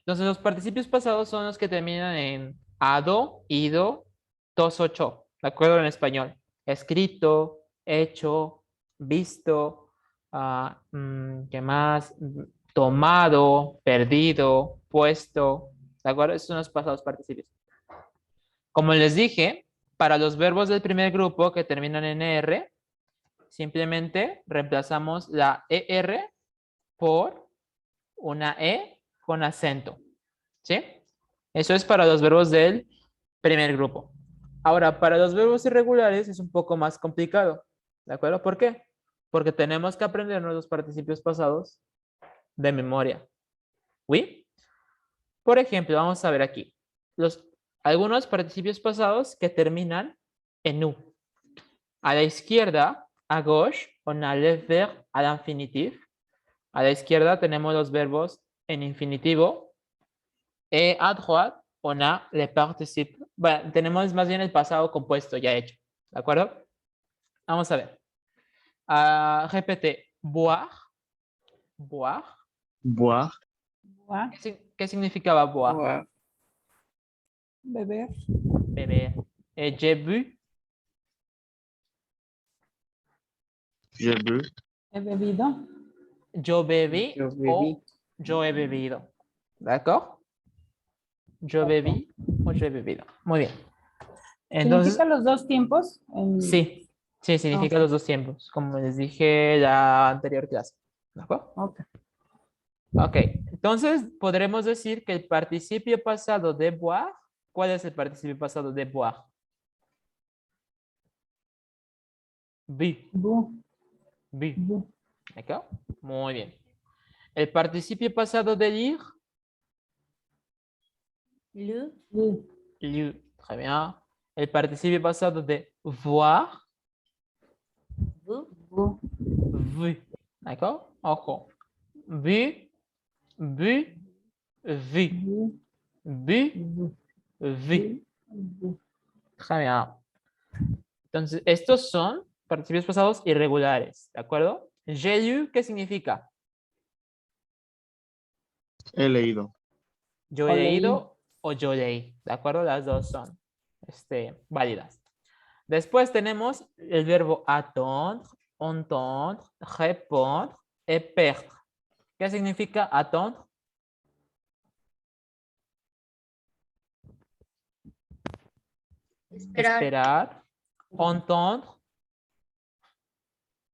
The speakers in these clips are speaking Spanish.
Entonces, los participios pasados son los que terminan en ado, ido, tos, ocho, ¿de acuerdo? En español. Escrito, hecho, visto, ¿qué más? Tomado, perdido, puesto, ¿de acuerdo? Esos son los pasados participios. Como les dije, para los verbos del primer grupo que terminan en ER, simplemente reemplazamos la ER por una E con acento. ¿Sí? Eso es para los verbos del primer grupo. Ahora, para los verbos irregulares es un poco más complicado. ¿De acuerdo? ¿Por qué? Porque tenemos que aprendernos los participios pasados de memoria. ¿Oui? Por ejemplo, vamos a ver aquí. Algunos participios pasados que terminan en U. A la izquierda, à gauche, on a le verbe à l'infinitif. A la izquierda tenemos los verbos en infinitivo. Y à droite, on a le participe. Bueno, tenemos más bien el pasado compuesto ya hecho. ¿De acuerdo? Vamos a ver. Repete. Boire. Boire. Boire, Boire, ¿Qué significaba boire? boire, beber, Beber. J'ai bu. je bu, he bebido, Yo bebí je o bebí, yo he bebido. ¿De acuerdo? Yo bebí o yo he bebido. Muy bien. Entonces, ¿significa los dos tiempos? sí, sí, significa Ok. los dos tiempos, como les dije la anterior clase. ¿De acuerdo? Ok. Ok, entonces podremos decir que el participio pasado de boire, ¿cuál es el participio pasado de boire? Bu, Bu, bu. bu, ¿De acuerdo? Muy bien. El participio pasado de lire, Le, lu, lu. Très bien. El participio pasado de voir, vous, bu, vu. D'accord? Ojo. Bu, bu, vu. bu, Bu, bu, vu. bu. Très bien. Entonces, estos son participios pasados irregulares, ¿de acuerdo? J'ai lu, ¿qué significa? he leído. Yo O he leí. leído o yo leí, ¿de acuerdo? Las dos son válidas. Después tenemos el verbo attendre, entendre, répondre et perdre. ¿Qué significa attendre? esperar, Esperar. Entendre.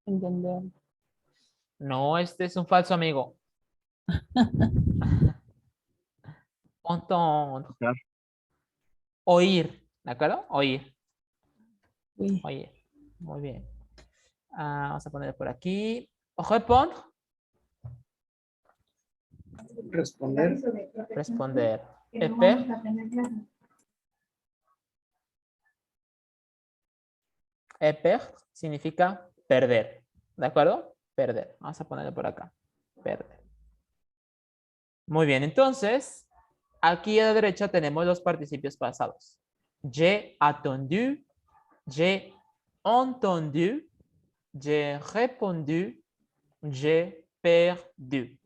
Entender. No, este es un falso amigo. Entendre. Escuchar, Oír, ¿de acuerdo? Oír. Uy. Oír. Muy bien. Vamos a poner por aquí. Répondre. responder, Responder. Et perdre. Et perdre significa perder. ¿De acuerdo? Perder. Vamos a ponerlo por acá. Perder. Muy bien, entonces, aquí a la derecha tenemos los participios pasados. J'ai attendu, j'ai entendu, j'ai répondu, j'ai perdu.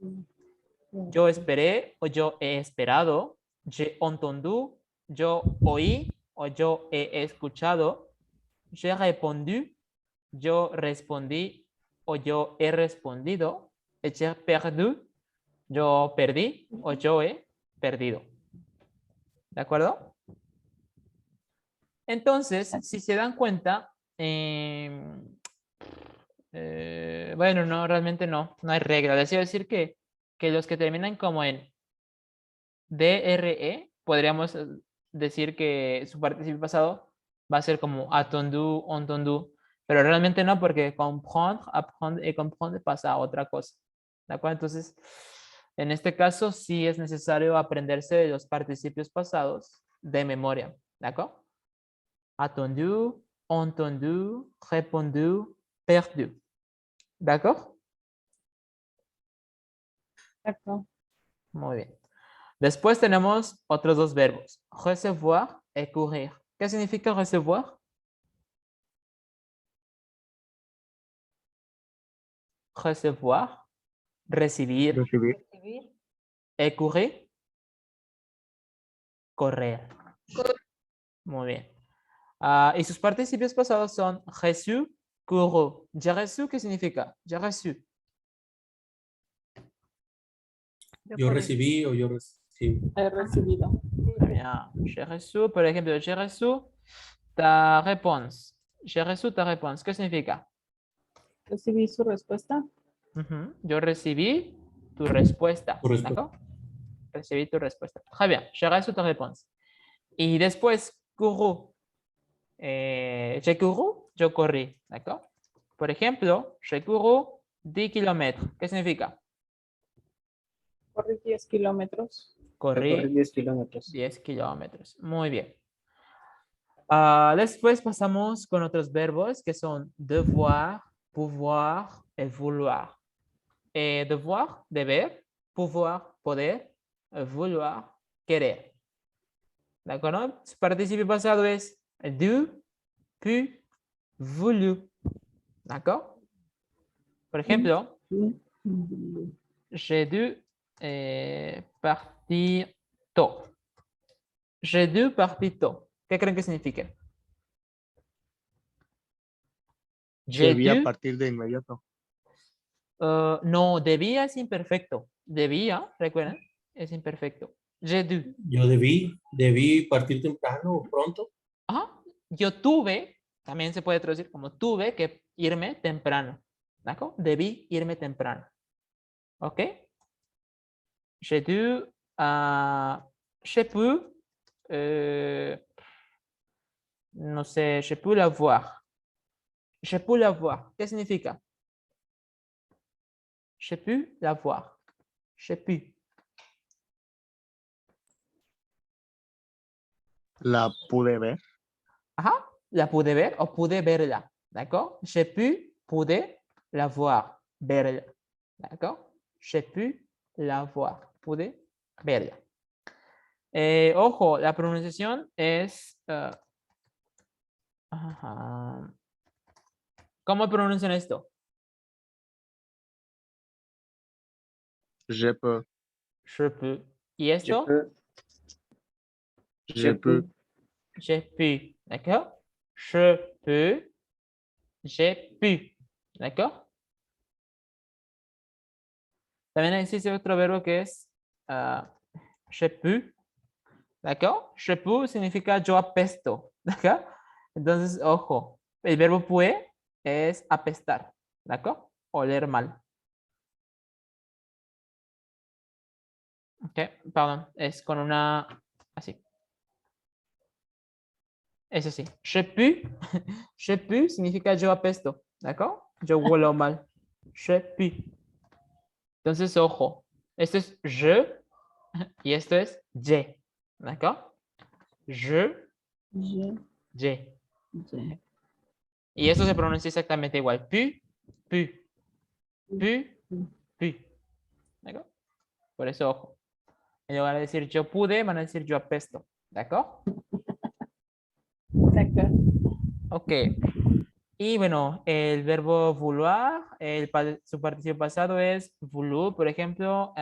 Yo esperé o yo he esperado, j'ai entendu, yo oí o yo he escuchado, j'ai répondu, yo respondí o yo he respondido, j'ai perdu, yo perdí o yo he perdido. ¿De acuerdo? Entonces, si se dan cuenta, bueno, no, realmente no hay regla. Les iba a decir que los que terminan como en DRE, podríamos decir que su participio pasado va a ser como attendu, entendu, pero realmente no, porque comprendre, apprendre y comprendre pasa a otra cosa. ¿De acuerdo? Entonces, en este caso sí es necesario aprenderse de los participios pasados de memoria. ¿De acuerdo? Attendu, entendu, répondu, perdu. ¿De acuerdo? Exacto. Muy bien. Después tenemos otros dos verbos, recevoir y courir. ¿Qué significa recevoir? Recevoir, recibir, recibir, recibir, y courir, correr. Muy bien. Y sus participios pasados son reçu, couru. J'ai reçu, ¿qué significa? J'ai reçu. Yo recibí o yo recibí. He recibido. Très bien. J'ai reçu, por ejemplo, j'ai reçu ta réponse. J'ai reçu ta réponse. ¿Qué significa? Recibí su respuesta. Ujú. Yo recibí tu respuesta. Tu respuesta. ¿D'accord? Recibí tu respuesta. Très bien. J'ai reçu ta réponse. Y después, couru. J'ai couru, yo corrí. ¿D'accord? Por ejemplo, j'ai couru 10 kilómetros. ¿Qué significa? Corrí 10 kilómetros. Recorrí Corrí 10 kilómetros. 10 kilómetros. Muy bien. Después pasamos con otros verbos que son devoir, pouvoir y vouloir. Devoir, deber, pouvoir, poder, vouloir, querer. ¿De acuerdo? Su participio pasado es du, pu, voulu. ¿De acuerdo? Por ejemplo, j'ai dû partir tôt. J'ai dû partir tôt. ¿Qué creen que significa? J'ai Debía dû, partir de inmediato. no, debía es imperfecto. Debía, recuerden, es imperfecto. J'ai dû. Yo debí partir temprano o pronto. Ajá. Yo tuve, también se puede traducir como tuve que irme temprano. ¿De acuerdo? Debí irme temprano. ¿Ok? J'ai dû, j'ai pu, no sé, j'ai pu la voir. J'ai pu la voir. ¿Qué significa? J'ai pu la voir. J'ai pu. La pude ver. Ajá. La pude ver o pude verla. ¿D'accord? J'ai pu, pude la voir. Verla. ¿D'accord? J'ai pu la voir. Pude verla. Ojo, la pronunciación es... ajá. ¿Cómo pronuncian esto? Je peux. Je peux. ¿Y esto? Je peux. J'ai pu. ¿D'accord? Je peux. J'ai pu. ¿D'accord? También existe otro verbo que es je peux. ¿D'accord? Je peux significa yo apesto. ¿D'accord? Entonces, ojo. El verbo puer es apestar. ¿D'accord? Oler mal. Ok, perdón. Es con una... así. Eso sí. Je peux. Je peux significa yo apesto. ¿D'accord? Yo huelo mal. Je peux. Entonces, ojo. Esto es je y esto es je. ¿D'accord? Je, Je, je. je. Y eso se pronuncia exactamente igual. Pu, pu, pu, pu. ¿D'accord? Por eso, ojo. En lugar de decir yo pude, van a decir yo apesto. ¿D'accord? D'accord. Ok. Y bueno, el verbo vouloir, su participio pasado es voulu. Por ejemplo,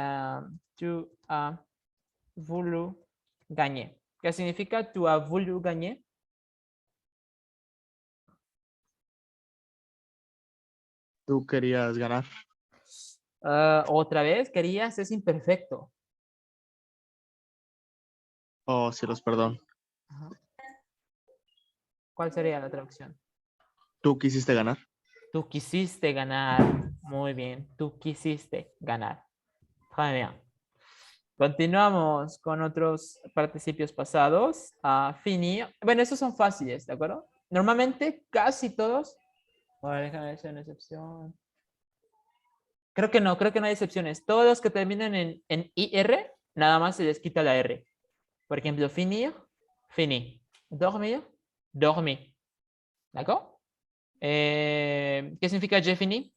tu as voulu gagner. ¿Qué significa tu as voulu gagner? Tú querías ganar. Otra vez, querías es imperfecto. Oh, cielos, perdón. Ajá. ¿Cuál sería la traducción? Tú quisiste ganar. Tú quisiste ganar. Muy bien, tú quisiste ganar. Muy bien. Continuamos con otros participios pasados. Finir. Bueno, estos son fáciles, ¿de acuerdo? Normalmente casi todos. A ver, déjame ver si hay una excepción. Creo que no hay excepciones. Todos los que terminan en IR, nada más se les quita la R. Por ejemplo, finir, fini. Dormir, dormi. ¿De acuerdo? ¿Qué significa j'ai fini?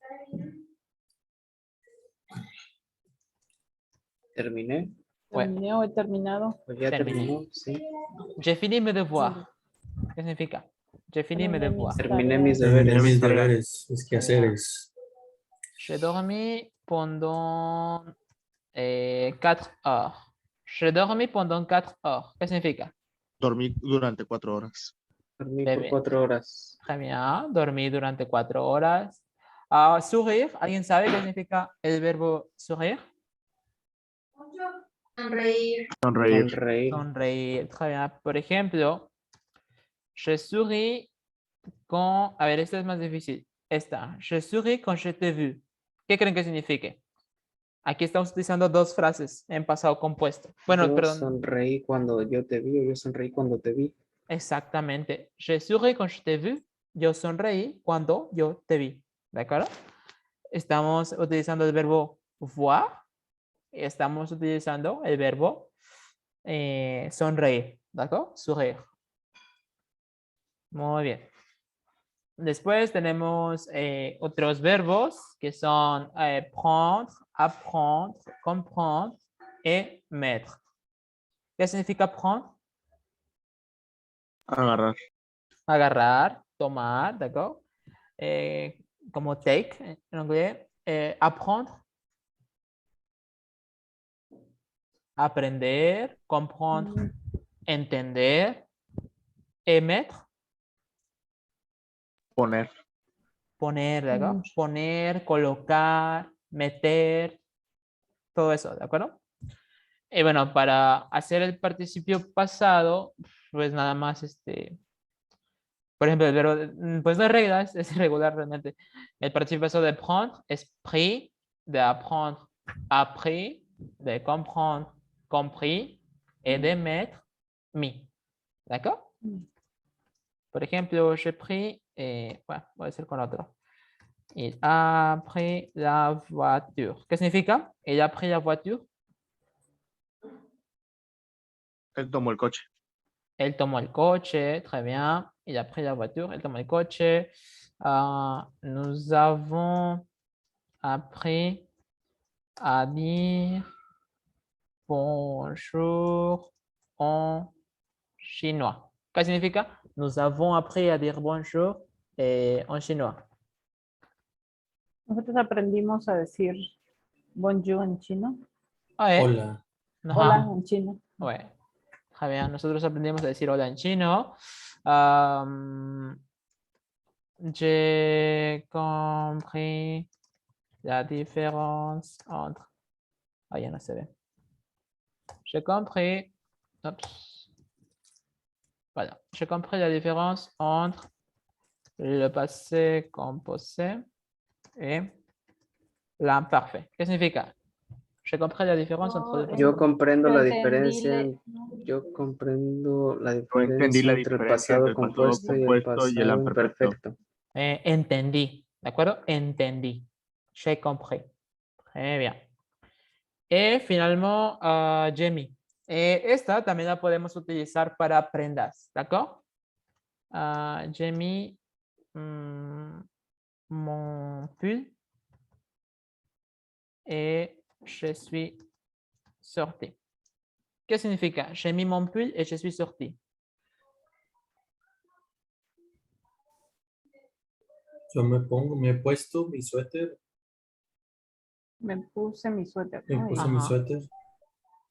Terminé. Ouais. Terminé o he terminado. Pues ya Terminé. terminó, sí. J'ai fini mes devoirs. ¿Qué significa? J'ai fini mes devoirs. Terminé mis Terminé deberes. mis deberes, mis quehaceres. J'ai dormi pendant 4 heures. Je dormí pendant 4 heures. ¿Qué significa? Dormí durante 4 horas. Dormí Muy por bien. 4 horas. Très bien. Dormí durante 4 horas. Sourire. ¿Alguien sabe qué significa el verbo sourire? Sonreír. Sonreír. Sonreír. Très bien. Por ejemplo, je souris quand... A ver, esta es más difícil. Esta. Je souris quand je t'ai vu. ¿Qué creen que signifique? Aquí estamos utilizando dos frases en pasado compuesto. Bueno, Yo perdón. sonreí cuando yo te vi o yo sonreí cuando te vi. Exactamente. Je souris quand je t'ai vu. Yo sonreí cuando yo te vi. ¿De acuerdo? Estamos utilizando el verbo voir. Estamos utilizando el verbo sonreír. ¿De acuerdo? Sourire. Muy bien. Después tenemos otros verbos que son prendre, apprendre, comprendre et mettre. ¿Qué significa prendre? Agarrar. Agarrar, tomar, ¿de acuerdo? Como take en anglais. Apprendre. Aprender, comprendre, entender. Et mettre. Poner. Poner, ¿de acuerdo? Poner, colocar, meter, todo eso, ¿de acuerdo? Y bueno, para hacer el participio pasado, pues nada más, por ejemplo, el verbo, pues no hay reglas, es irregular realmente. El participio pasado de prendre es pris, de apprendre, appris, de comprendre, compris, et de mettre, mis. ¿D'accord? Por ejemplo, j'ai pris, bueno, voy a hacer con otro. Il a pris la voiture. ¿Qué significa? Il a pris la voiture. Él tomó el coche. Él tomó el coche, très bien. Il a pris la voiture, él tomó el coche. Nous avons appris à dire bonjour en chinois. ¿Qué significa? Nous avons appris à dire bonjour en chinois. Nosotros aprendimos a decir bonjour en chino. Hola. Ajá. Hola en chino. Ouais. Très bien. Nosotros aprendimos a decir hola en chino. J'ai compris la différence entre... Ah, ya no se ve. J'ai compris... Oups. Voilà. J'ai compris la différence entre le passé composé et l'imparfait. ¿Qué significa? J'ai compris la différence entre le passé Yo comprendo Yo la entendí diferencia. le- Yo comprendo la Yo entendí diferencia la entre el diferencia pasado entre el pasado compuesto y el compuesto y el pasado imperfecto. imperfecto. Entendí. ¿De acuerdo? Entendí. J'ai compris. Très bien. Y finalmente, Jamie. Esta también la podemos utilizar para prendas. ¿De acuerdo? Jamie, mon pull et je suis sorti. ¿Qué significa? J'ai mis mon pull et je suis sorti. Yo me he puesto mi suéter. Me puse mi suéter. Me ¿no? puse Y- mi Ajá. suéter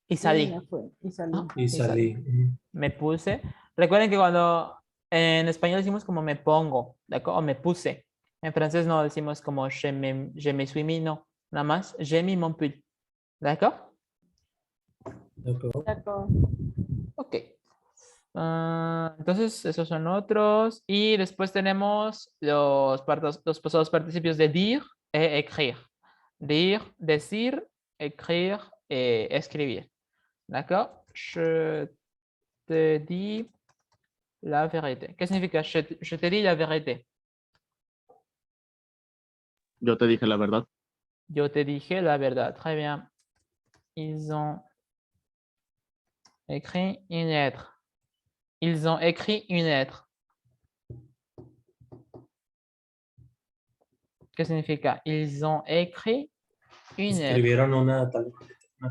Y y salí. me fui, y salí. Ah. y salí. Ujú. Me puse. Recuerden que cuando en español decimos como me pongo, ¿de acuerdo? O me puse. En francés no decimos como je me suis mis, no. Nada más, j'ai mis mon pull. ¿D'accord? De acuerdo. De acuerdo. Ok. Entonces, esos son otros. Y después tenemos los pasados participios de dire e écrire. Dire, decir, écrire, escribir. ¿D'accord? Je te dis la vérité. ¿Qué significa? Je te dis la vérité. Yo te dije la verdad. Yo te dije la verdad. Très bien. Ils ont écrit une lettre. Ils ont écrit une lettre. ¿Qué significa? Ils ont écrit une lettre. Escribieron una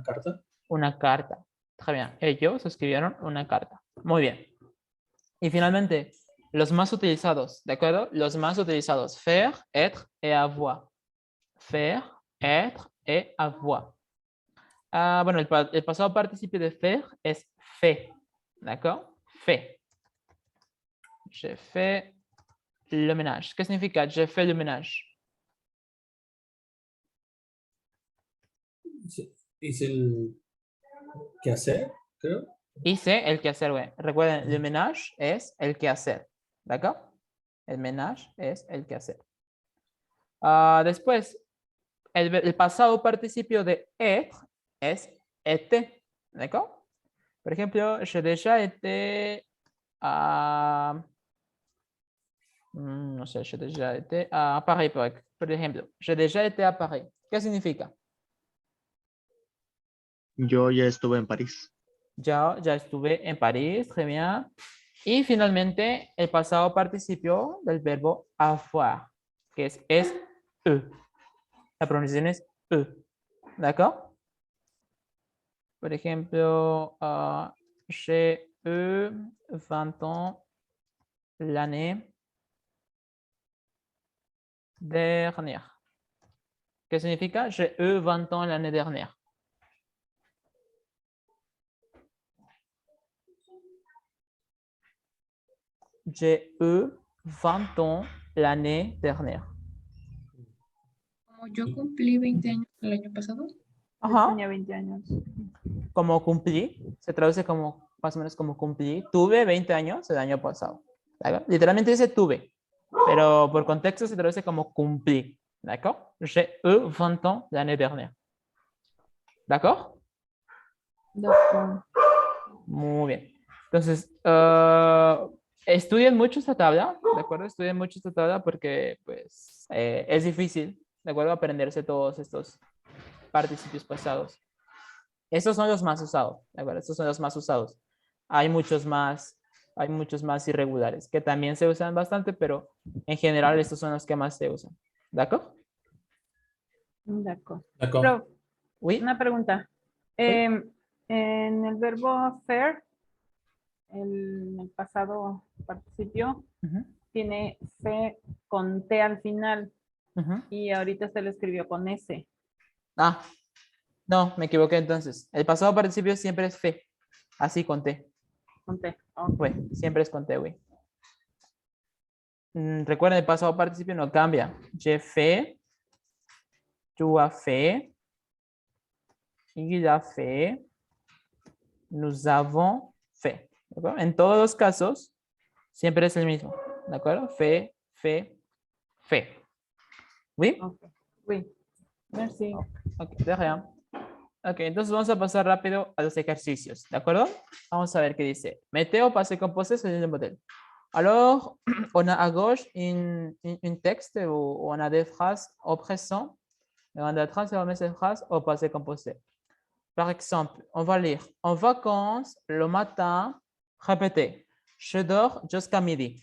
carta. Una carta. Très bien. Ellos escribieron una carta. Muy bien. Y finalmente, los más utilizados, ¿de acuerdo? Los más utilizados. Faire, être et avoir. Faire, être et avoir. Bueno, el pasado participio de faire es fait. D'accord? Fait. J'ai fait le ménage. ¿Qué significa? J'ai fait le ménage. Hice el quehacer, creo. Hice el quehacer, güey. Recuerden, le ménage es el quehacer. ¿D'accord? El ménage es el quehacer. Después, el pasado participio de être es été. ¿D'accord? Por ejemplo, j'ai déjà été a... no sé, j'ai déjà été a Paris, por ejemplo. J'ai déjà été a Paris. ¿Qué significa? Yo ya estuve en París. Ya estuve en París, très bien. Y finalmente, el pasado participio del verbo avoir, que es e. La pronunciación es e. ¿D'accord? Por ejemplo, j'ai eu 20 ans l'année dernière. ¿Qué significa? J'ai eu 20 ans l'année dernière. J'ai eu 20 ans l'année dernière. Como yo cumplí 20 años el año pasado. Yo Ajá. tenía 20 años. Como cumplí, se traduce como más o menos como cumplí. Tuve 20 años el año pasado. ¿D'accord? Literalmente dice tuve, pero por contexto se traduce como cumplí. ¿D'accord? J'ai eu 20 ans l'année dernière. ¿D'accord? Doctor. Muy bien. Entonces, estudien mucho esta tabla, ¿de acuerdo? Estudien mucho esta tabla porque, pues, es difícil, ¿de acuerdo? Aprenderse todos estos participios pasados. Estos son los más usados, ¿de acuerdo? Estos son los más usados. Hay muchos más irregulares que también se usan bastante, pero en general estos son los que más se usan. ¿De acuerdo? D'accord. D'accord. Prof, Oui. una pregunta. En el verbo faire, el pasado participio, Ujú, tiene fe con T al final ujú. y ahorita se lo escribió con S. Ah, no, me equivoqué entonces. El pasado participio siempre es fe. Así conté. Con T. Ok. Güey, siempre es conté, güey. Recuerden, el pasado participio no cambia. J'ai fait, tu as fait, il a fait, nous avons fait. ¿De acuerdo? En todos los casos, siempre es el mismo. ¿De acuerdo? Fe, fe, fe. ¿Oui? Ok. Oui. Merci. Ok, de rien. Ok, entonces vamos a pasar rápido a los ejercicios. ¿De acuerdo? Vamos a ver qué dice. Météo, passé, composé, c'est le modèle. Alors, on a à gauche un texte où on a des phrases au présent. Et on a transformé ces phrases au passé composé. Par exemple, on va lire en vacances le matin, répétez. Je dors jusqu'à midi.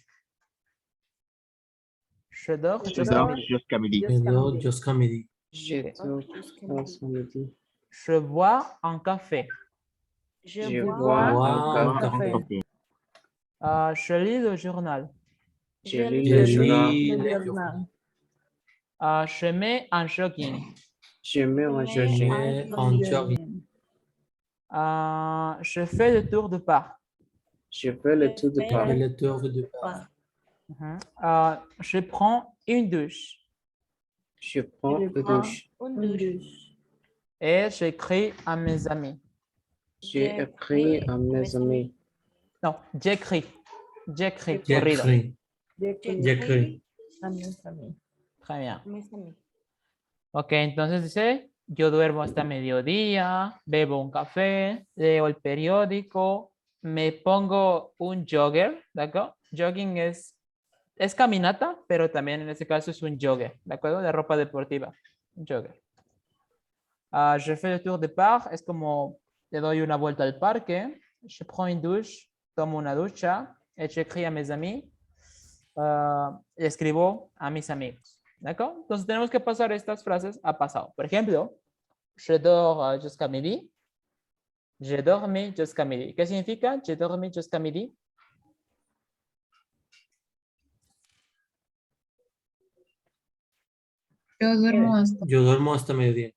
Je dors Je jusqu'à dors. midi. Jusqu'à midi. Quedó Josca Medi. Je Je bois un café. Je bois bois un un café. Je lis le journal. Je lis Je le lis journal. Le le journal. Je mets un jogging. Je mets un Je jogging. mets un jogging. Je fais le tour du parc. Je fais le tour de Et Paris. le tour de Paris. Je prends une douche. Je prends Je une prends douche. une Une douche. douche. Et j'écris à mes amis. J'ai écrit à mes amis. Non, j'écris. J'écris. Corrido. J'écris. J'écris J'écris. a mis amis. Très bien. Mes amis. Ok, entonces dice, yo duermo hasta mediodía, bebo un café, leo el periódico, me pongo un jogger, ¿de acuerdo? Jogging es caminata, pero también en este caso es un jogger, ¿de acuerdo? De ropa deportiva, un jogger. Je fais le tour de parc, es como le doy una vuelta al parque. Je prends une douche, tomo una ducha. Et j'écris a mes amis, le escribo a mis amigos. ¿De acuerdo? Entonces tenemos que pasar estas frases a pasado. Por ejemplo, je dors jusqu'à midi. J'ai dormi jusqu'à midi. ¿Qué significa? J'ai dormi jusqu'à midi. Yo duermo hasta. Yo duermo hasta mediodía.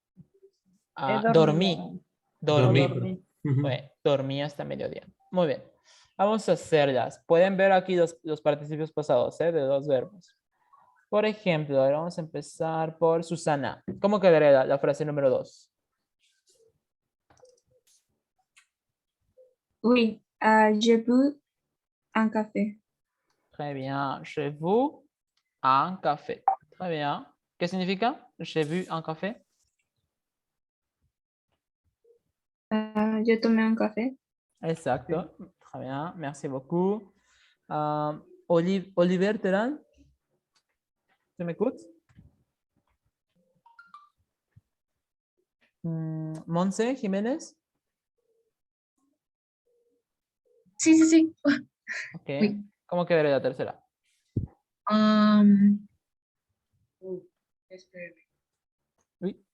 He dormido. Dormí. Dormí. Dormí. Ujú. Bueno, dormí hasta mediodía. Muy bien. Vamos a hacerlas. Pueden ver aquí los participios pasados, de 2 verbos. Por ejemplo, ahora vamos a empezar por Susana. ¿Cómo quedaría la frase número 2? Oui, j'ai bu un café. Très bien. Je vous un café. Très bien. ¿Qué significa? J'ai bu un café. Yo tomé un café. Exacto. Très bien. Merci beaucoup. Oliver Terán. ¿Se me escucha? Monse Jiménez. Sí, sí, sí. Ok. Oui. ¿Cómo quedaría la tercera? Espérame. Uy.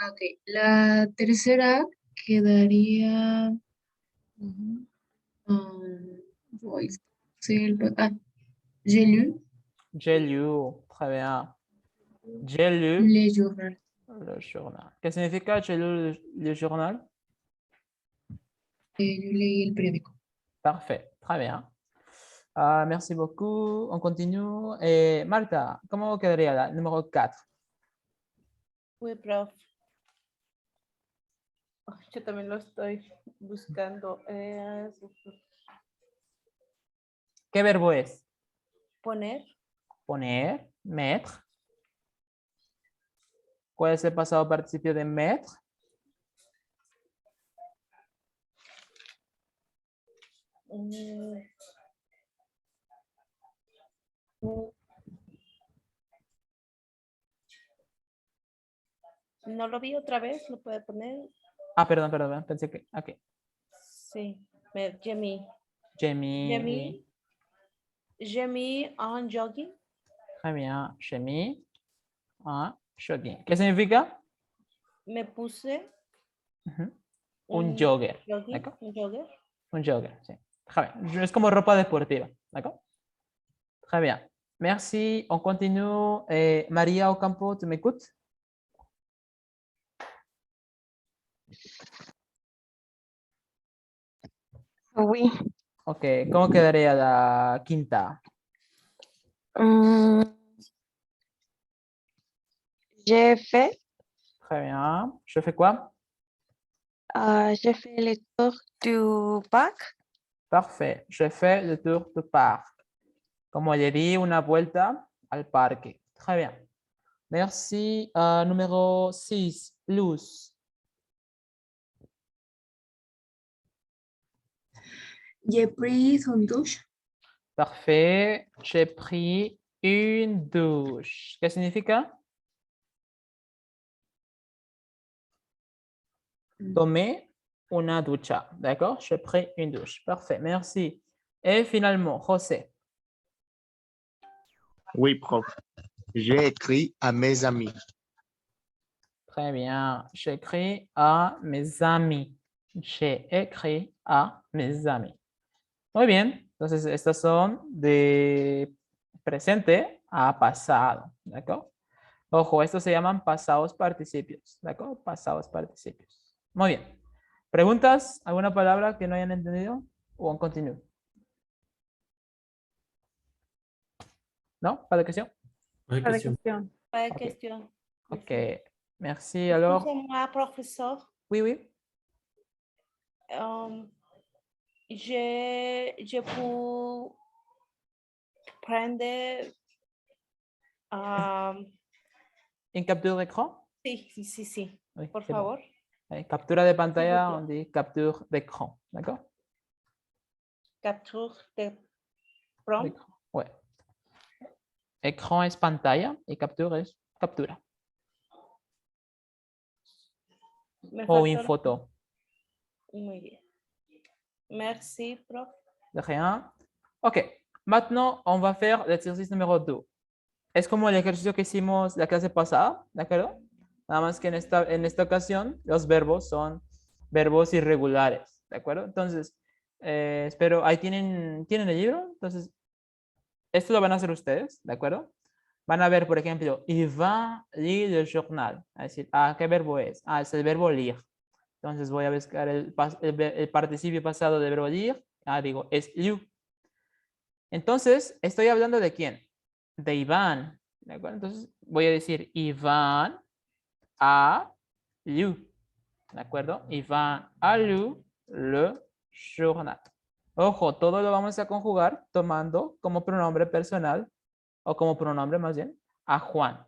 Ok, la tercera quedaría. Voy, sí, j'ai lu J'ai lu. Très bien. J'ai lu le journal. le journal. ¿Qué significa j'ai lu le journal? Yo leí el periódico. Parfait. Très bien. Merci beaucoup. On continue. Marta, ¿cómo quedaría la número 4? Oui, prof. Ay, yo también lo estoy buscando. ¿Qué verbo es? Poner. Poner, mettre. ¿Cuál es el pasado participio de mettre? No lo vi otra vez, lo puede poner. Perdón, pensé que aquí. Sí, Jamie. Jamie, oui. Jamie en jogging. Très bien. Jamie. Jogging. ¿Qué significa? Me puse Ujú. Un jogger. jogging, ¿D'accord? un jogger. Un jogger, sí. Très bien. Es como ropa deportiva. ¿D'accord? Très bien. Merci. On continue. María Ocampo, ¿tu m'écoutes? Oui. Ok. ¿Cómo quedaría la quinta? J'ai fait, Très bien. Je fais quoi? j'ai fait le tour du parc. Parfait. Je fais le tour du parc. Como le di una vuelta al parque. Très bien. Merci. Numéro 6, Luz. J'ai pris une douche. Parfait. J'ai pris une douche. ¿Qué significa? Tomé una ducha. D'accord? J'ai pris une douche. Parfait. Merci. Et finalement, José. Oui, prof. J'ai écrit à mes amis. Très bien. J'écris à mes amis. J'ai écrit à mes amis. Muy bien. Entonces, estas son de presente a pasado. ¿De acuerdo? Ojo, estos se llaman pasados participios. ¿De acuerdo? Pasados participios. Muy bien. ¿Preguntas? ¿Alguna palabra que no hayan entendido? ¿O on continue? ¿No? ¿Para la cuestión? Ay, Para cuestión. cuestión. Para Ok. cuestión. Ok. Merci. Alors, Excusez-moi, professeur. oui, oui. Je peux prendre. ¿En captura d'écran? Sí, sí, sí, sí. Oui, Por c'est bon. favor. Captura de pantalla, S'il vous on dit capture d'écran. D'accord? Capture de prompt. D'écran. Ouais. Écran es pantalla y captura es captura. Me O faltó une photo. Muy bien. Merci, prof. De rien. Ok. Maintenant, on va faire l'exercice numéro 2. Es como el ejercicio que hicimos la clase pasada, ¿de acuerdo? Nada más que en esta ocasión los verbos son verbos irregulares, ¿de acuerdo? Entonces, espero, ahí tienen el libro. Entonces, esto lo van a hacer ustedes, ¿de acuerdo? Van a ver, por ejemplo, il va lire le journal. Es decir, ¿qué verbo es? Es el verbo lire. Entonces voy a buscar el participio pasado del verbo lire. Digo, es lu. Entonces, estoy hablando de quién? De Iván. ¿De acuerdo? Entonces, voy a decir Iván a lu. ¿De acuerdo? Iván a lu le journal. Ojo, todo lo vamos a conjugar tomando como pronombre personal o como pronombre más bien a Juan.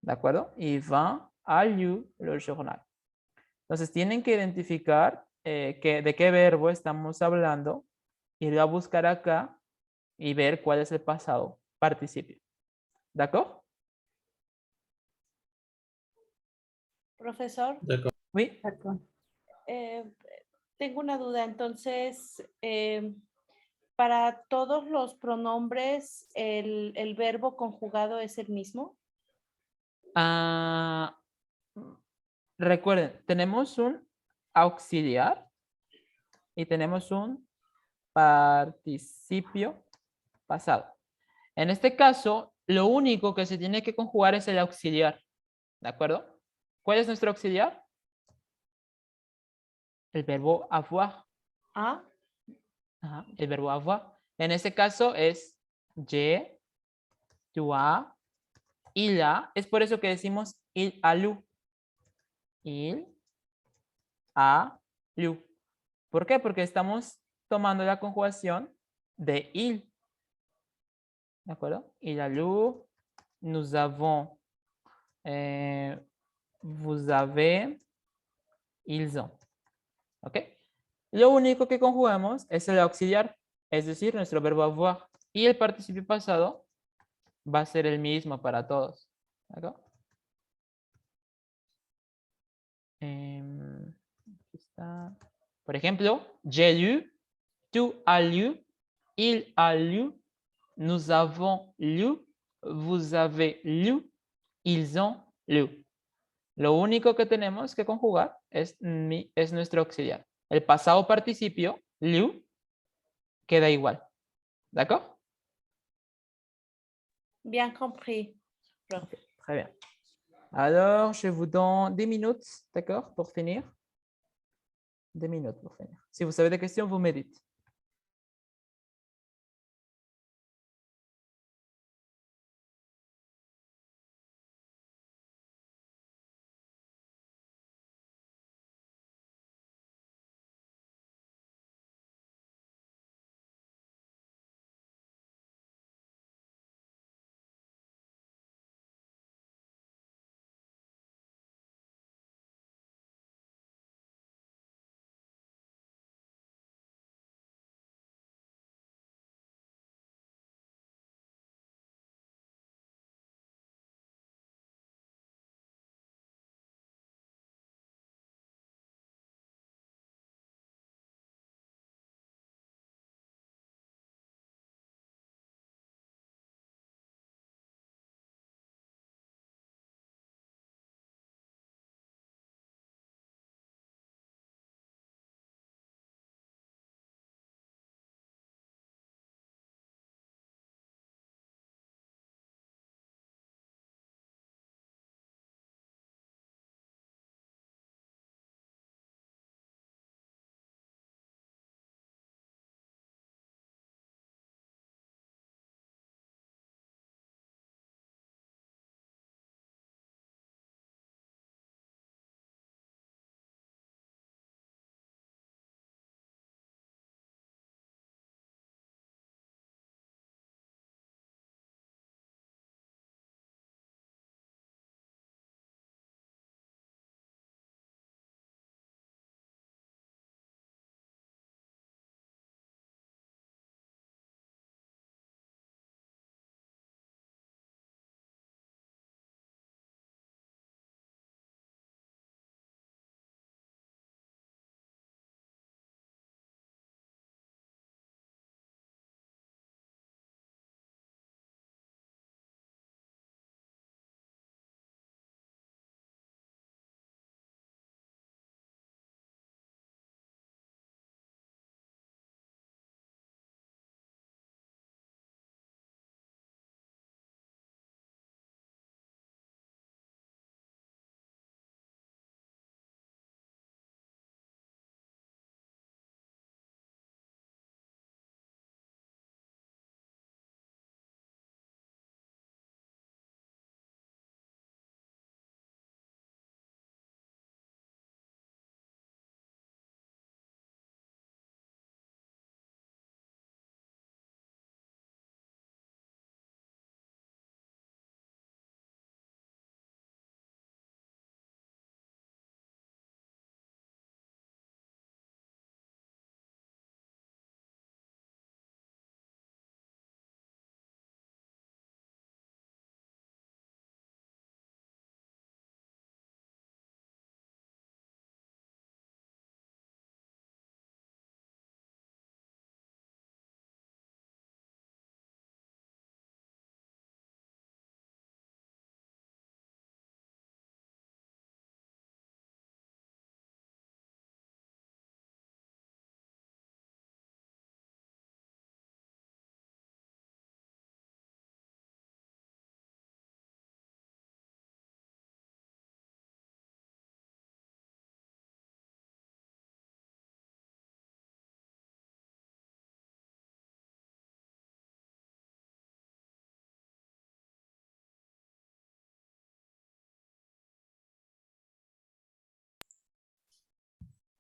¿De acuerdo? Iván a lu le journal. Entonces, tienen que identificar de qué verbo estamos hablando, ir a buscar acá y ver cuál es el pasado participio. ¿De acuerdo? Profesor, D'accord. Oui. D'accord. tengo una duda. Entonces, para todos los pronombres, el verbo conjugado es el mismo. Recuerden, tenemos un auxiliar y tenemos un participio pasado. En este caso, lo único que se tiene que conjugar es el auxiliar. ¿De acuerdo? ¿Cuál es nuestro auxiliar? El verbo avoir. Ah, El verbo avoir. En este caso es je, tu as, il a. Es por eso que decimos il a lu. Il a lu. ¿Por qué? Porque estamos tomando la conjugación de il. ¿De acuerdo? Il a lu, nous avons, vous avez, ils ont. ¿Ok? Lo único que conjugamos es el auxiliar, es decir, nuestro verbo avoir. Y el participio pasado va a ser el mismo para todos. ¿De acuerdo? Aquí está. Por ejemplo, j'ai lu, tu as lu, il a lu, nous avons lu, vous avez lu, ils ont lu. Lo único que tenemos que conjugar es nuestro auxiliar. El pasado participio, lu, queda igual. ¿D'accord? bien compris. prof. Très bien. Alors, je vous donne 10 minutes, d'accord, pour finir. 10 minutes pour finir. Si vous avez des questions, vous me dites.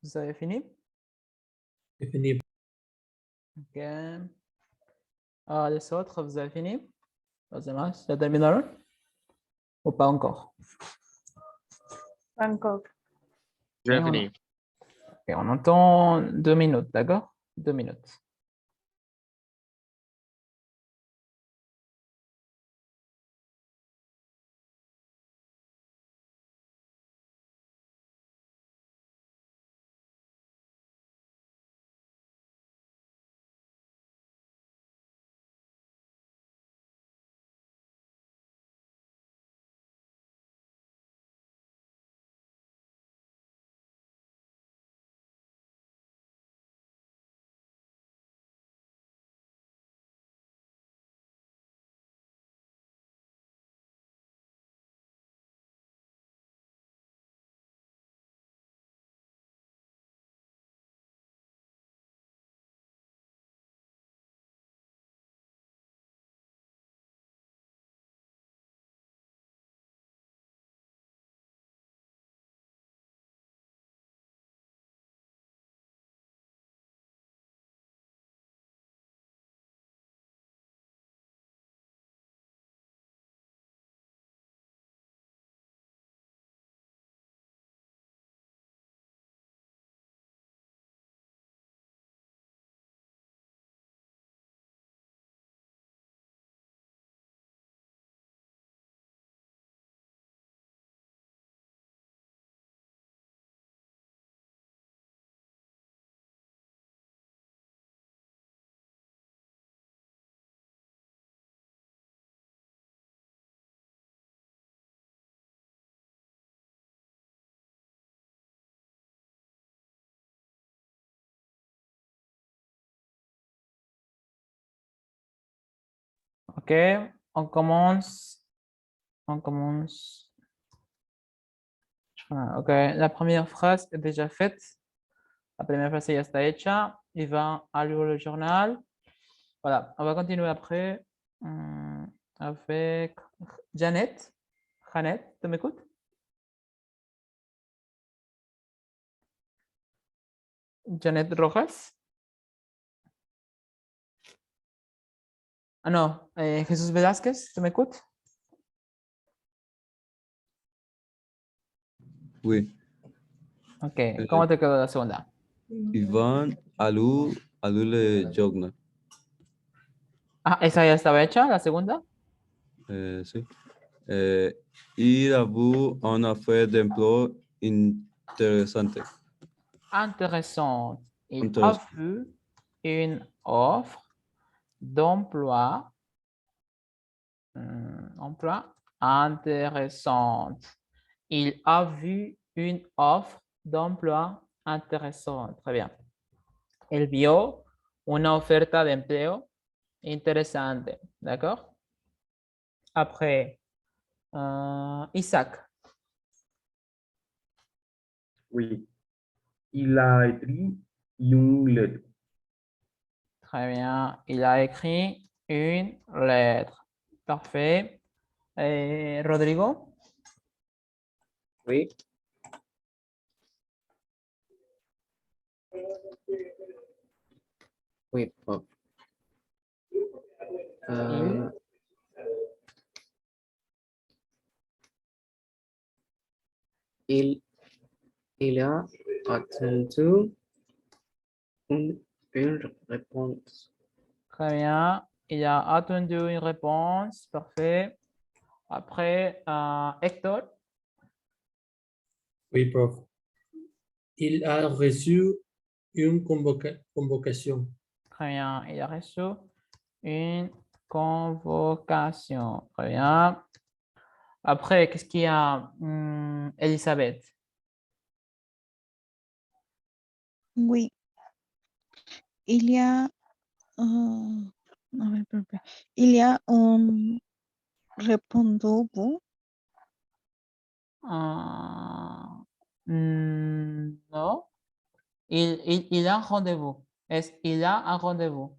Vous avez fini? C'est fini. Ok. Les autres, vous avez fini? Los demás, ¿ya terminaron? ¿O pas encore? Bangkok. J'ai on- fini. Ok, on entend 2 minutes, d'accord? 2 minutes. Ok, on commence. On commence. Ok, la première phrase est déjà faite. La première phrase ya está hecha. Il va à lire le journal. Voilà, on va continuer après avec Janet. Janet, tu m'écoutes? Janet Rojas. Ah, no, Jesús Velázquez, ¿tú me escuchas? Oui. Ok, ¿cómo te quedó la segunda? Iván Alou le Jogna. Ah, ¿esa ya estaba hecha, la segunda? Sí. Il a vu une affaire d'emploi intéressante. Intéressante. Il a Intéressant. vu une offre d'emploi emploi intéressante. Il a vu une offre d'emploi intéressante. Très bien. Él vio una oferta de empleo interesante. D'accord? Après, Isaac. Oui. Il a écrit une lettre. Très bien. Il a écrit une lettre. Parfait. Et Rodrigo. Oui. Oui, prof. Il a attendu une réponse. Très bien. Il a attendu une réponse. Parfait. Après, Hector. Oui, prof. Il a reçu une convocation. Très bien. Il a reçu une convocation. Très bien. Après, qu'est-ce qu'il y a? Elisabeth. Oui. Il y a, a ver, espera. Il y a un répondez-vous. No. Il a un rendez-vous. Es il a un rendez-vous.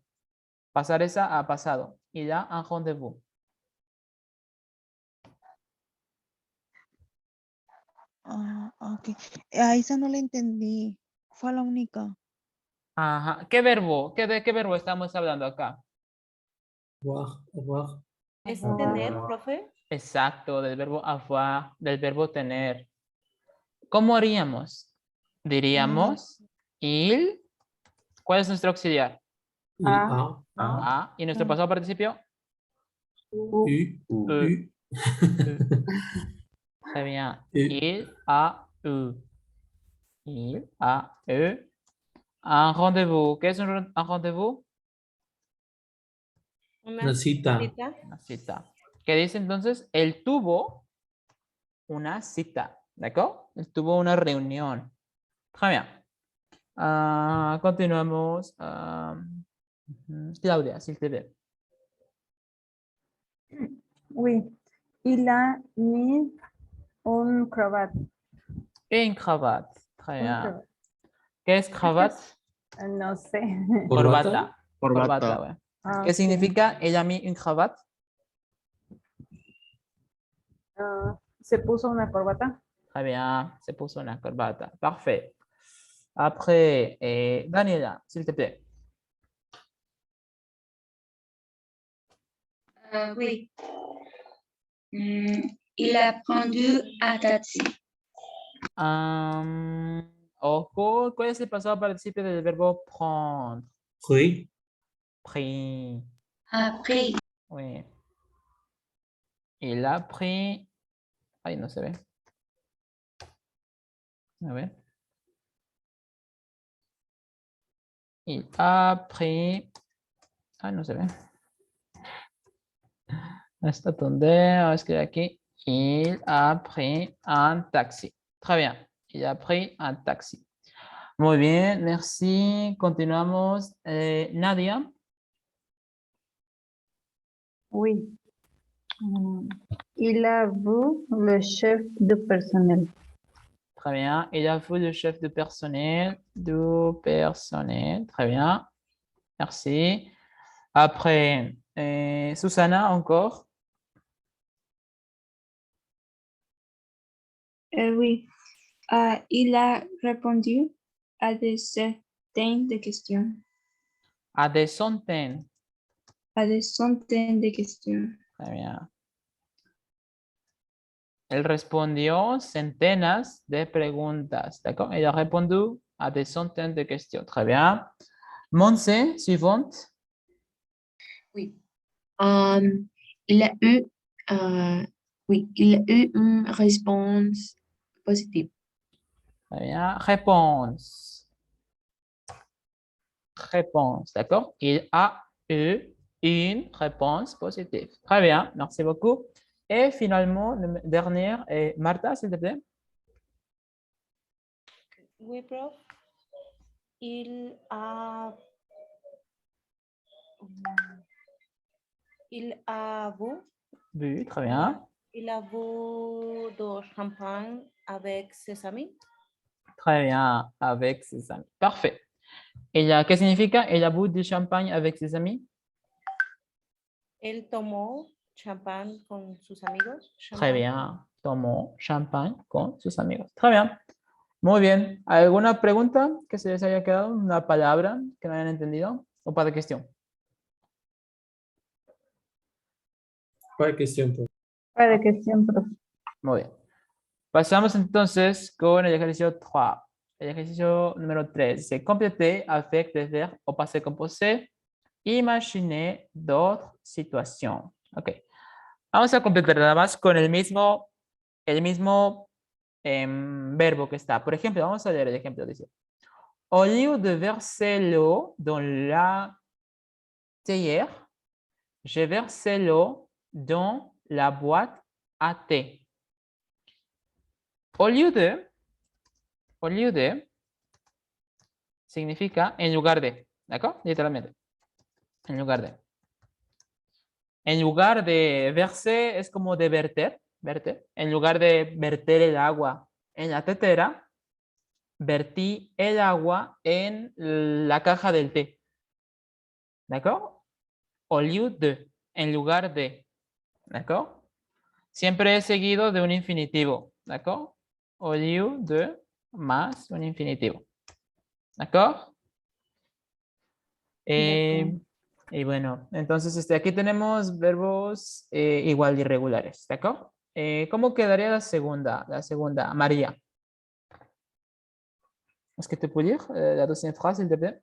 Pasar esa a pasado. Il a un rendez-vous. Ok. A esa no la entendí. Fue la única. Ajá. ¿Qué verbo? ¿De qué verbo estamos hablando acá? Avoir. ¿Es Ah. tener, profe? Exacto, del verbo avoir, del verbo tener. ¿Cómo haríamos? Diríamos il. ¿Cuál es nuestro auxiliar? Il Ah. a. A. ¿Y nuestro pasado participio? U. U. E. Très bien. E. Il a eu. Il a eu un rendez-vous. ¿Qué es un rendez-vous? Una cita. cita. Una cita. ¿Qué dice entonces? Él tuvo una cita. ¿D'accord? Él tuvo una reunión. Très bien. Continuamos. Claudia, s'il te plaît. Oui. Il a mis un cravate. Une cravate. Très Un bien. cravate. ¿Qué es cravate? No sé. Corbata. Corbata, ouais. Ah, ¿Qué ok. significa ella a mí une cravate? Se puso una corbata. Très bien, se puso una corbata. Parfait. Après, Daniela, s'il te plaît. Oui. Il a prendu un taxi. Ojo, ¿cuál es el pasado participio del verbo prendre? Pris. Pris. Après, Oui. Il a pris. Ay, no se ve. A ver. Il a pris. Ay, no se ve. Está donde. Es que aquí. Il a pris un taxi. Très bien. Il a pris un taxi. Muy bien, merci. Continuamos. Nadia. Oui. Il a vu le chef de personnel. Très bien. Il a vu le chef de personnel. Du personnel. Très bien. Merci. Après, Susana, encore. oui. Il a répondu à des centaines de questions. A des centaines. À des centaines de questions. Très bien. Él respondió centenas de preguntas. D'accord? Il a répondu à des centaines de questions. Très bien. Monse, suivante. Oui. Il a eu, oui, il a eu une réponse positive. Très bien. Réponse. Réponse. D'accord? Il a eu une réponse positive. Très bien. Merci beaucoup. Et finalement, le dernier, Martha, s'il te plaît. Oui, prof. Il a... Il a vu... Bu, très bien. Il a vu du champagne avec ses amis. Très bien. Avec ses amis. Parfait. ¿Qué significa? El bu de champagne avec ses amis. Él tomó champán con sus amigos. Très bien. Tomó champagne con sus amigos. Très bien. Muy bien. ¿Alguna pregunta que se les haya quedado? ¿Una palabra que no hayan entendido? ¿O para cuestión? Pas de question, profe. Para que siempre. Muy bien. Pasamos entonces con el ejercicio 3. El ejercicio número 3. Dice, compléter avec des verbes au passé composé. Imaginez d'autres situations. Ok. Vamos a completar nada más con el mismo verbo que está. Por ejemplo, vamos a leer el ejemplo. Dice, au lieu de verser l'eau dans la théière, j'ai versé l'eau dans la boîte à thé. Au lieu de significa en lugar de, ¿d'accord? Literalmente. En lugar de. En lugar de verse es como de verter. En lugar de verter el agua en la tetera, vertí el agua en la caja del té. ¿D'accord? Au lieu de, en lugar de. ¿D'accord? Siempre es seguido de un infinitivo. ¿D'accord? Au lieu de más un infinitivo. ¿D'accord? acuerdo. Y bueno, entonces aquí tenemos verbos igual de irregulares, ¿de acuerdo? ¿Cómo quedaría la segunda? La segunda, María. Est-ce que tu peux lire la deuxième phrase, s'il te plaît?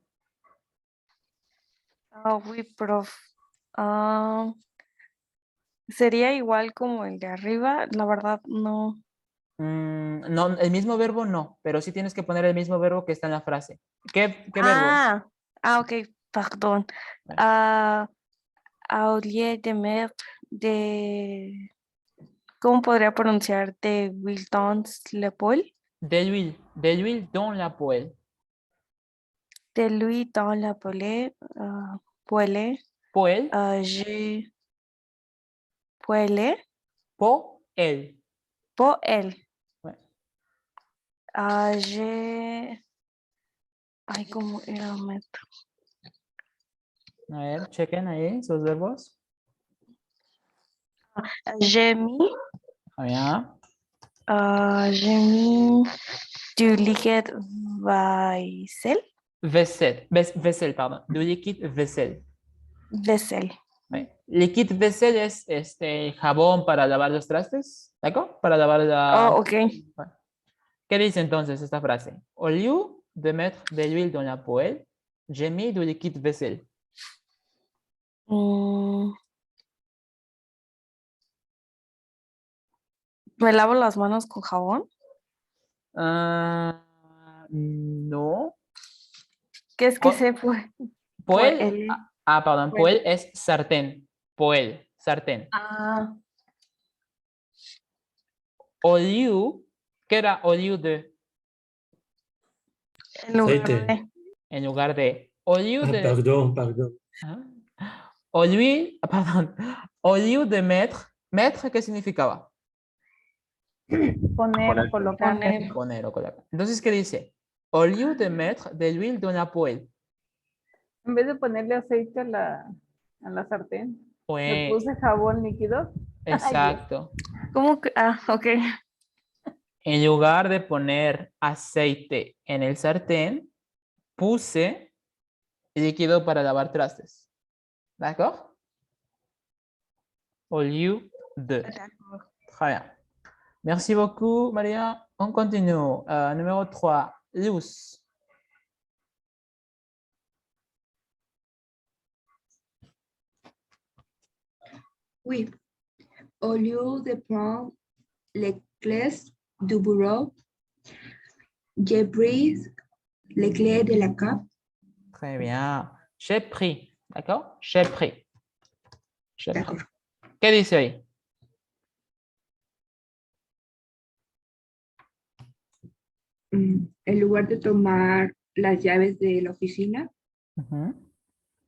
Oui, prof. Ah, sería igual como el de arriba, la verdad no. No, el mismo verbo no, pero sí tienes que poner el mismo verbo que está en la frase. ¿Qué verbo? Ok, perdón. Bueno, Au lieu de mettre de, ¿cómo podría pronunciar de Wiltons Lepol? de l'huile dans la poêle. De lui dans la poêle, poêle, Poêle, je poêle, poêle. poêle. Ouais. Je, ay, ¿cómo era metro? A ver, chequen ahí esos verbos. J'ai mis, Très bien. j'ai mis du liquide vaisselle, Vaisselle, vaisselle, pardon. Du liquide vaisselle. vaisselle. Ouais. Liquide vaisselle es jabón para lavar los trastes, ¿de acuerdo? Para lavar la... Oh, ok. Bueno. ¿Qué dice entonces esta frase? Au lieu de mettre de l'huile dans la poêle, j'ai mis du liquide vaisselle. Mm, ¿me lavo las manos con jabón? No. ¿Qué es que Oh, se fue? poêle, perdón, Poêle. poêle es sartén. Poêle, sartén. Ah, Au lieu, ¿qué era au lieu de? en lugar Aceite. de. En lugar de. Au lieu de. Perdón, perdón. ¿Ah? Au lieu, perdón. Au lieu de mettre. ¿Mettre qué significaba? Poner o Poner. colocar. Poner. Poner o colocar. Entonces, ¿qué dice? Au lieu de mettre de l'huile dans la poêle. En vez de ponerle aceite a la sartén, le Pues, puse jabón líquido. exacto. ¿Cómo que? Ok. En lugar de poner aceite en el sartén, puse líquido para lavar trastes. D'accord? Au lieu de. Très bien. Merci beaucoup, Maria. On continue. Numéro 3, Luz. Oui. Au lieu de prendre les clés du bureau, j'ai pris les clés de la cave. Très bien. J'ai pris. D'accord? J'ai pris. J'ai pris. D'accord. ¿Qué dice ahí? En lugar de tomar las llaves de la oficina,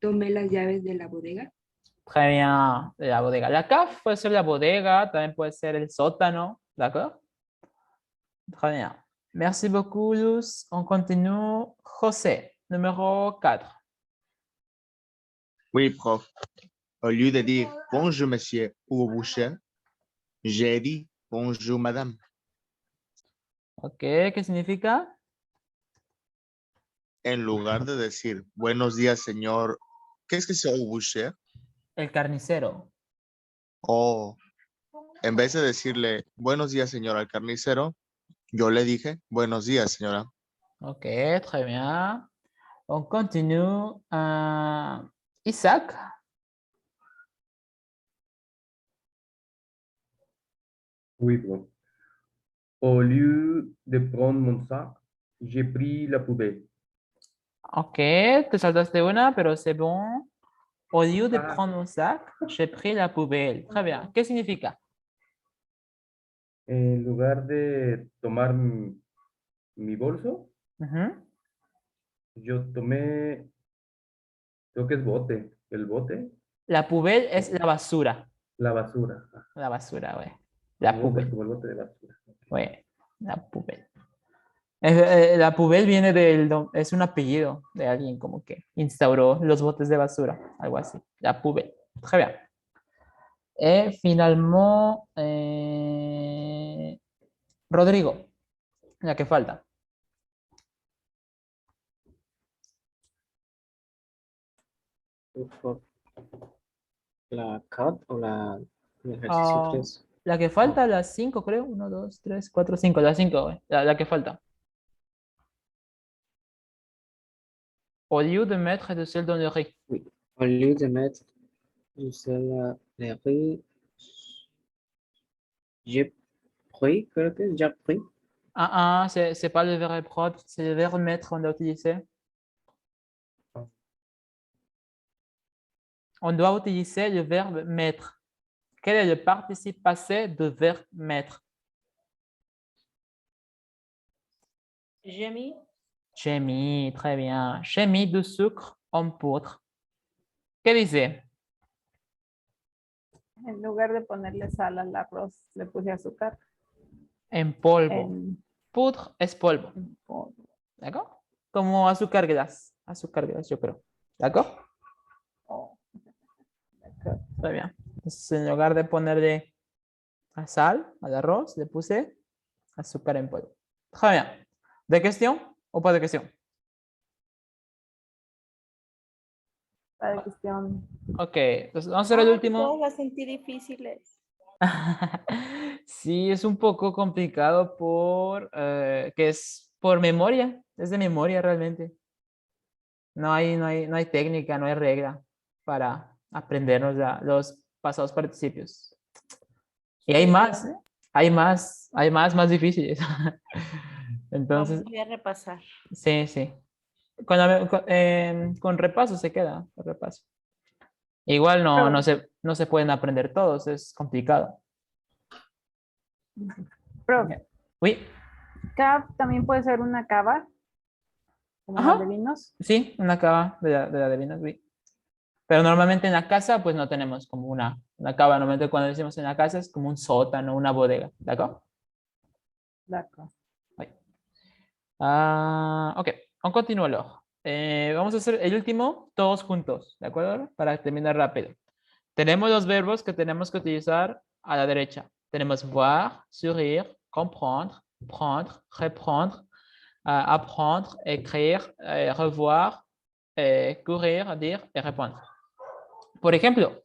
tomé las llaves de la bodega. Très bien. De la bodega. La cave puede ser la bodega, también puede ser el sótano. ¿D'accord? Très bien. Merci beaucoup, Luz. On continue. José, numéro 4. Oui, prof. Au lieu de dire bonjour, monsieur ou boucher, j'ai dit bonjour, madame. Ok, ¿qué significa? En lugar de decir buenos días, señor, ¿qué es que c'est au boucher? El carnicero. O en vez de decirle buenos días, señor, al carnicero, yo le dije buenos días, señora. Ok, très bien. On continue. Isaac. Oui, prof. Au lieu de prendre mon sac, j'ai pris la poubelle. Ok, te saltaste una, pero c'est bon. Au lieu de Ah. prendre mon sac, j'ai pris la poubelle. Très bien. ¿Qué significa? En lugar de tomar mi bolso, yo tomé, creo que es bote, el bote, La poubelle es la basura. la basura. La basura, güey. La Supongo que es poubelle. como el bote de basura. Güey, la poubelle. La poubelle viene es un apellido de alguien como que instauró los botes de basura, algo así. La poubelle. Très bien. Et finalement, Rodrigo, la que falta. La CAT o el ejercicio Ah, 3. la que falta, las 5, creo. 1, 2, 3, 4, 5. Las 5, la que falta. Au lieu de mettre de sel dans le riz. Oui. Au lieu de mettre du sel à le riz, j'ai pris, creo que j'ai pris. C'est pas le verbe propre, c'est le verbe mettre, on doit utiliser. On doit utiliser le verbe mettre. Quel est le participe passé du verbe mettre? J'ai mis. J'ai mis, très bien. J'ai mis du sucre en poudre. ¿Qué dice? En lugar de ponerle sal al arroz, le puse azúcar. En polvo. En Poudre es polvo. polvo. ¿D'accord? Como azúcar glass. Azúcar glass, yo creo. ¿D'accord? Oh, Très bien. Entonces, en lugar de ponerle sal al arroz, le puse azúcar en polvo. Très bien. ¿De cuestión o pas de cuestión? la cuestión. Ok, entonces vamos a hacer el último. Todas las sentí difíciles. Sí, es un poco complicado que es por memoria, es de memoria realmente. No hay técnica, no hay regla para aprendernos los pasados participios. Y hay más, ¿eh? Hay más difíciles. Entonces, Voy a repasar. sí, sí. Con repaso se queda, con repaso. Igual no se pueden aprender todos, es complicado. Profe, Uy, cava también puede ser una cava, como Ajá. la de vinos. sí, una cava de la de vinos, uy. Pero normalmente en la casa, pues no tenemos como una cava. Normalmente cuando decimos en la casa es como un sótano, una bodega. ¿De acuerdo? D'accord. Ok, on continúa luego. Vamos a hacer el último todos juntos, ¿de acuerdo? Para terminar rápido. Tenemos los verbos que tenemos que utilizar a la derecha. Tenemos voir, sourire, comprendre, prendre, reprendre, apprendre, écrire, revoir, courir, dire y répondre. Por ejemplo,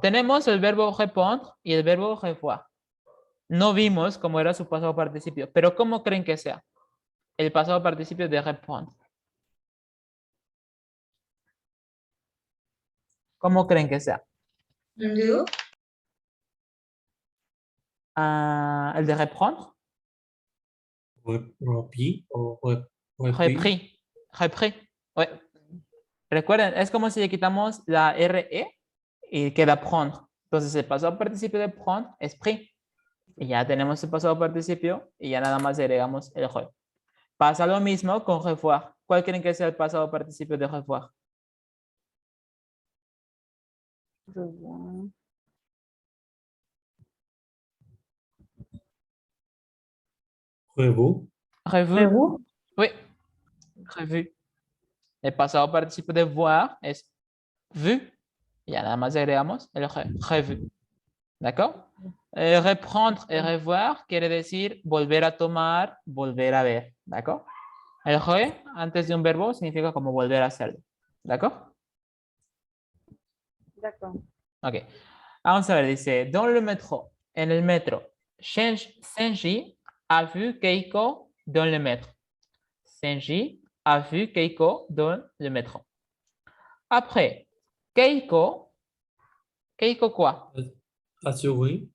tenemos el verbo répondre y el verbo revoir. No vimos cómo era su pasado participio, pero ¿cómo creen que sea el pasado participio de répondre? ¿Cómo creen que sea? ¿Entendido? El de reprendre. Repris o repris. Repris. Repris. Ouais. Recuerden, es como si le quitamos la RE y queda prendre. Entonces el pasado participio de prendre es pris. Y ya tenemos el pasado participio y ya nada más agregamos el re. Pasa lo mismo con revoir. ¿Cuál creen que sea el pasado participio de revoir? Revu. Revu. Oui. Revu. El pasado participio de voir es vu. Y ya nada más agregamos el revu. ¿D'accord? Reprendre et revoir quiere decir volver a tomar, volver a ver. ¿D'accord? El re antes de un verbo significa como volver a hacerlo. ¿D'accord? D'accord. Ok. Vamos a ver, dice, dans le métro, en el metro, Senji a vu Keiko dans le métro. Senji a vu Keiko dans le métro. Après, Keiko quoi? Assuré.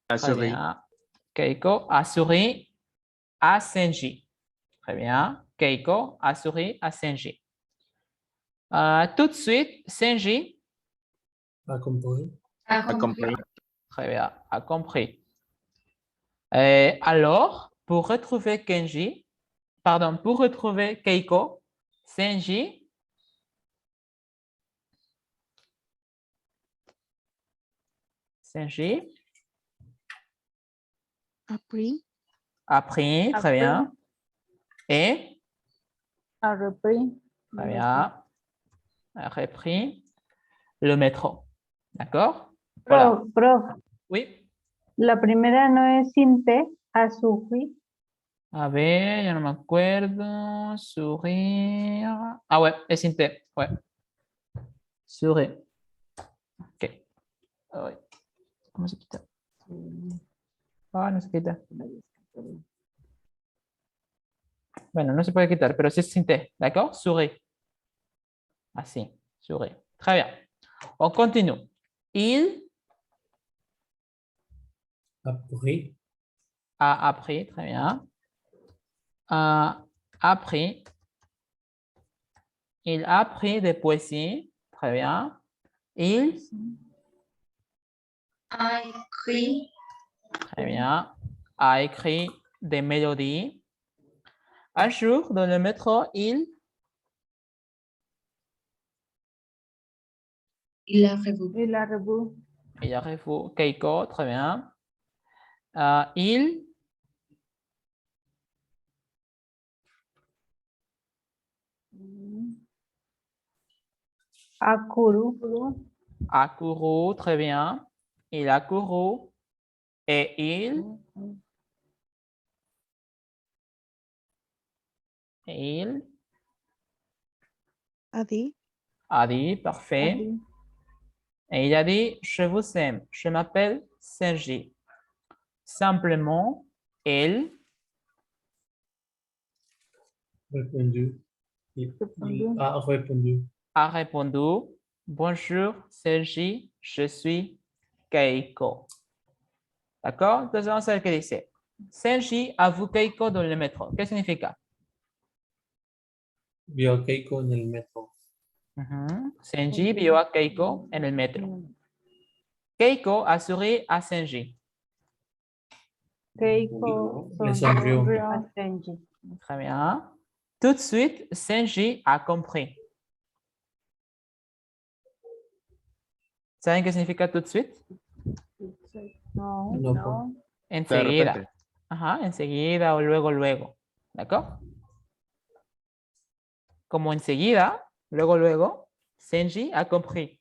Très bien. Keiko a souri à Senji. Très bien. Keiko a souri à Senji. Tout de suite, Senji A compris. Ah, Acompañé. très bien, a compris. Alors, pour retrouver pour retrouver Keiko, Senji Appris. appris, très bien. Et, A repris. très bien, a repris le métro. D'accord? Voilà. Prof, Oui. la primera no es sin T, a sufrir. A ver, ya no me acuerdo. Sourire. Ah, ouais, es sin T. Ouais. Souris. Ok. Ay, ¿cómo se quita? Ah, no se quita. Bueno, no se puede quitar, pero sí se siente. D'accord? Souris. Así. Souris. Très bien. On continue. Il Après, a appris. Très bien. A appris. Il a appris des poésies. Très bien. Il, a écrit très bien, a écrit des mélodies. Un jour, dans le métro, il a revu Y la rebu. il a revu Keiko. Très bien. Il Akuru. a couru. Très bien. Il a couru. Et il Adi. a dit, parfait. Adi. Et il a dit, je vous aime. Je m'appelle Sergi. Simplement, elle répondu. Il Répondu. a répondu. a répondu, bonjour Sergi, je suis Keiko. D'accord? Entonces vamos a ver qué dice. Sergi a vu Keiko dans le métro. ¿Qué significa? Vio a Keiko en el metro. Senji vio a Keiko en el metro. Keiko a souri a Senji. Keiko Le sonrió. sonrió a Senji. Très bien. Tout de suite, Senji a compris. ¿Saben qué significa tout de suite? No, No, no. De Enseguida. repente. Ajá, enseguida o luego, luego. ¿D'accord? Como enseguida, luego, luego, Senji a compris.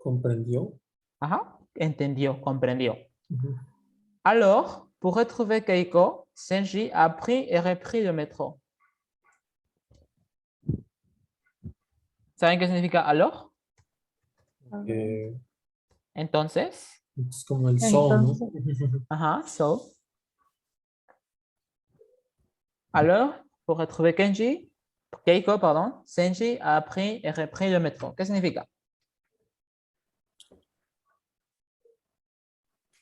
Comprendió. Ajá, entendió, comprendió. Ujú. Alors, pour retrouver Keiko, Senji a pris et repris le métro. ¿Saben qué significa alors? Entonces. Es como el so, ¿no? Ajá, so. Alors, pour retrouver Keiko, pardon, Senji a pris et repris le métro. ¿Qué significa?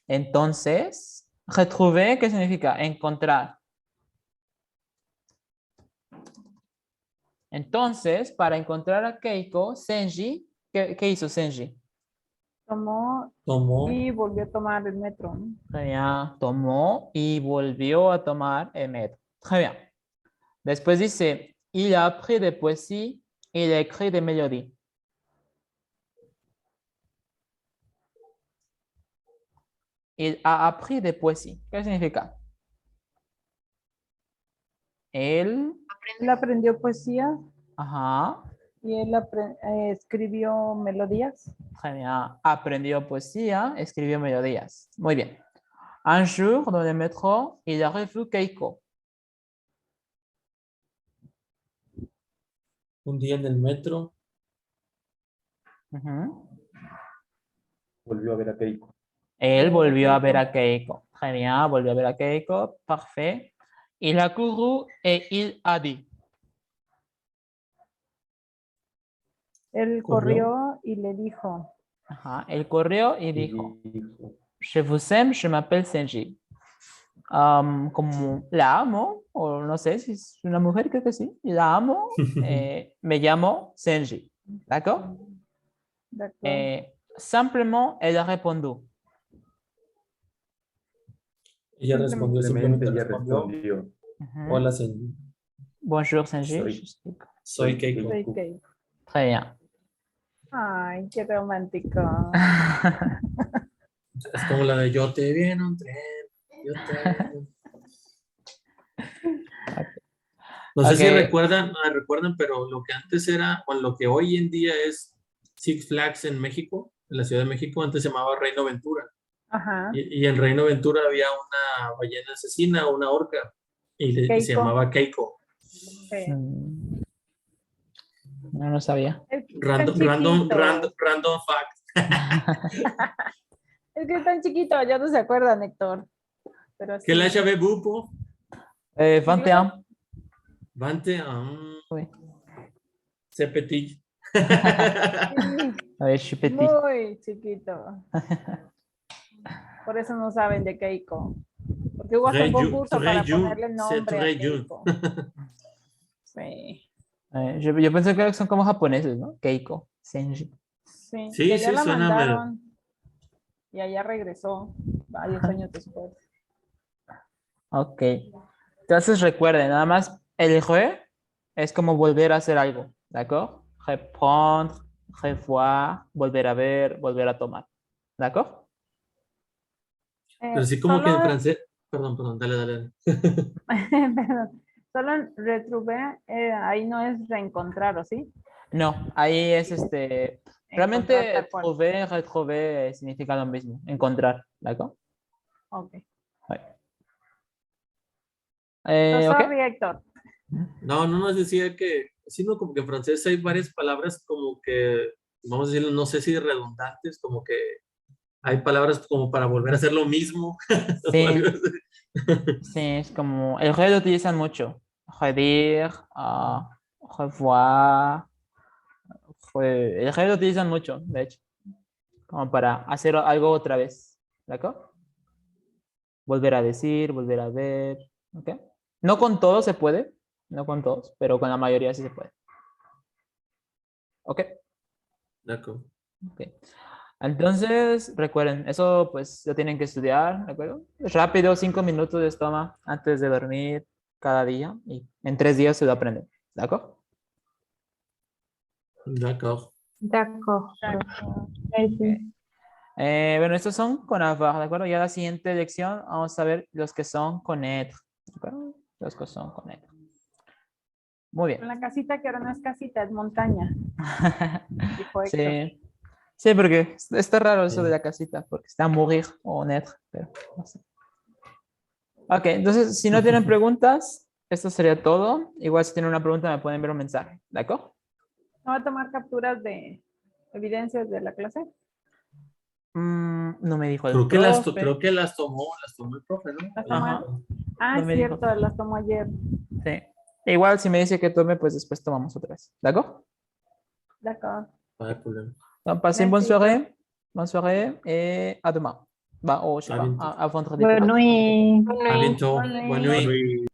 Entonces, retrouver, ¿qué significa? Encontrar. Entonces, para encontrar a Keiko, Senji, ¿qué hizo Senji? Tomó Tomó. y volvió a tomar el metro. ¿no? Très bien, tomó y volvió a tomar el metro. Très bien. Después dice, il a appris des poésies, il a écrit des mélodies. Il a appris des poésies. ¿Qué significa? Él, Él aprendió poesía ajá, y él escribió melodías. très bien. Aprendió poesía, escribió melodías. Muy bien. Un jour, dans le métro, il a revu Keiko. Un día en el metro. Volvió a ver a Keiko. Él volvió a ver a Keiko. Très bien, volvió a ver a Keiko. Parfait. Il a couru et il a dit. Él corrió y le dijo. Ajá, él corrió y dijo, je vous aime, je m'appelle Senji. Como la amo, o no sé si es una mujer, creo que sí. La amo, me llamo Senji. ¿D'accord? Simplement, elle a répondu. Ella respondió, Simplemente simplemente ella respondió. respondió. Hola, Senji. Bonjour, Senji. Soy Keiko. Soy Keiko. Très bien. Ay, qué romántico. Es como la de yo te vi en un tren. Yo te... No sé si recuerdan, pero lo que antes era, o lo que hoy en día es Six Flags en México, en la Ciudad de México, antes se llamaba Reino Aventura. Ajá. Y en Reino Aventura había una ballena asesina, una orca, y se llamaba Keiko. Sí. No lo sabía. Es que Random, tan random, chiquito. random fact. Es que es tan chiquito, ya no se acuerdan, Héctor. Pero sí. Quel âge avez-vous, pour? 21. 21. Oui. C'est petit. Sí, A ver, je suis petit. muy chiquito. Por eso no saben de Keiko. Porque hubo hasta un concurso para ponerle nombre a Keiko. Sí. Yo pensé que son como japoneses, ¿no? Keiko, Senji. Sí, Sí, y allá sí, la suena medio. mandaron. Y allá regresó varios años después. Ok. Entonces recuerden, nada más el re es como volver a hacer algo, ¿de acuerdo? Reprendre, revoir, volver a ver, volver a tomar. ¿De acuerdo? Pero sí como que en Solo- francés. Perdón, dale. Perdón. Solo en retrouver, ahí no es reencontrar, ¿o sí? No, ahí es Encontrar realmente tal cual. trouver, retrouver significa lo mismo, encontrar, ¿de acuerdo? Ok. ¿Ok? Sorry, Héctor. No nos decía que, sino como que en francés hay varias palabras como que, vamos a decirlo, no sé si redundantes, como que hay palabras como para volver a hacer lo mismo. Sí. o algo así. Sí, es como, el re lo utilizan mucho. Redire, revoir. El re lo utilizan mucho, de hecho. Como para hacer algo otra vez. ¿De acuerdo? Volver a decir, volver a ver. ¿Ok? No con todos se puede. No con todos, pero con la mayoría sí se puede. ¿Ok? De acuerdo. Ok. Entonces, recuerden, eso pues lo tienen que estudiar, ¿de acuerdo? Rápido, 5 minutos de toma antes de dormir cada día y en 3 días se lo aprenden, ¿de acuerdo? D'accord. D'accord. Bueno, estos son con avoir, ¿de acuerdo? Ya la siguiente lección vamos a ver los que son con être, ¿de acuerdo? Los que son con être. Muy bien. La casita que ahora no es casita, es montaña. Dijo Héctor. Sí. Sí, porque está raro eso de la casita, porque está mourir o naître, pero no sé. Ok, entonces si no tienen preguntas, esto sería todo. Igual si tienen una pregunta me pueden ver un mensaje, ¿de acuerdo? ¿No va a tomar capturas de evidencias de la clase? No me dijo el Creo profe. que las tomó el profe, ¿no? ¿Las tomó Ajá. él? Ah, No es me dijo. cierto, las tomó ayer. Sí. Igual si me dice que tome, pues después tomamos otra vez, ¿de acuerdo? D'accord. Pas de problème. Donc, passez une bonne Merci. soirée. Bonne soirée et à demain. Bah, oh, je sais À pas, bientôt. à vendredi. Bonne nuit. À bientôt. Bonne nuit. Bonne nuit.